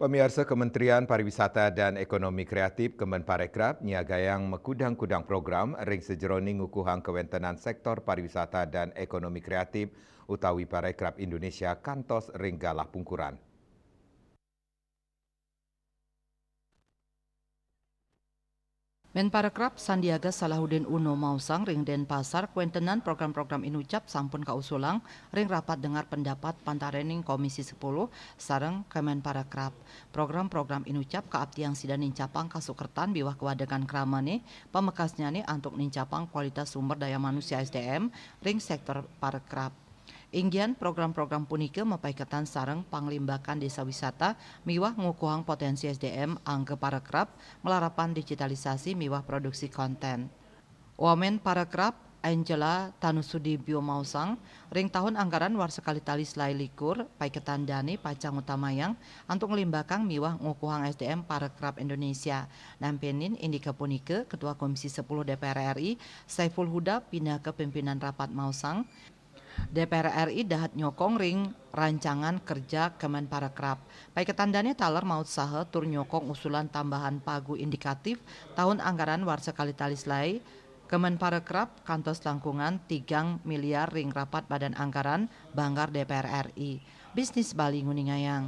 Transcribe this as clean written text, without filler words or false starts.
Pemirsa Kementerian Pariwisata dan Ekonomi Kreatif Kemenparekraf niagayang mekudang-kudang program ring sejeroning ngukuhang kewentenan sektor pariwisata dan ekonomi kreatif utawi Parekraf Indonesia kantos ring galah pungkuran. Menparekraf Sandiaga Salahuddin Uno mausang ring Denpasar kuentenan program-program inucap sampun kausulang ring rapat dengar pendapat pantarening Komisi 10 sareng Kemenparekraf. Program-program inucap kaabtiang sida nincapang kasukertan biwah kewadegan kramane pamekasnya nih untuk nincapang kualitas sumber daya manusia SDM ring sektor parekraf. Inggian program-program punike mapaiketan sareng panglimbakan desa wisata miwah ngukuhang potensi SDM angke parekraf melarapan digitalisasi miwah produksi konten. Wamen parekraf Angela Tanusudi Biomausang ring tahun anggaran war sekali tali selai likur paiketan dani pacang utamayang untuk ngelimbakang miwah ngukuhang SDM parekraf Indonesia. Nampenin indika punike Ketua Komisi 10 DPR RI Saiful Huda pindah ke pimpinan rapat mausang. DPR RI dahat nyokong ring rancangan kerja Kemenparekraf. Paiketandane taler maut saha tur nyokong usulan tambahan pagu indikatif tahun anggaran war sekali talis lai Kemenparekraf kantos langkungan 3 miliar ring rapat badan anggaran Banggar DPR RI. Bisnis Bali nguningayang.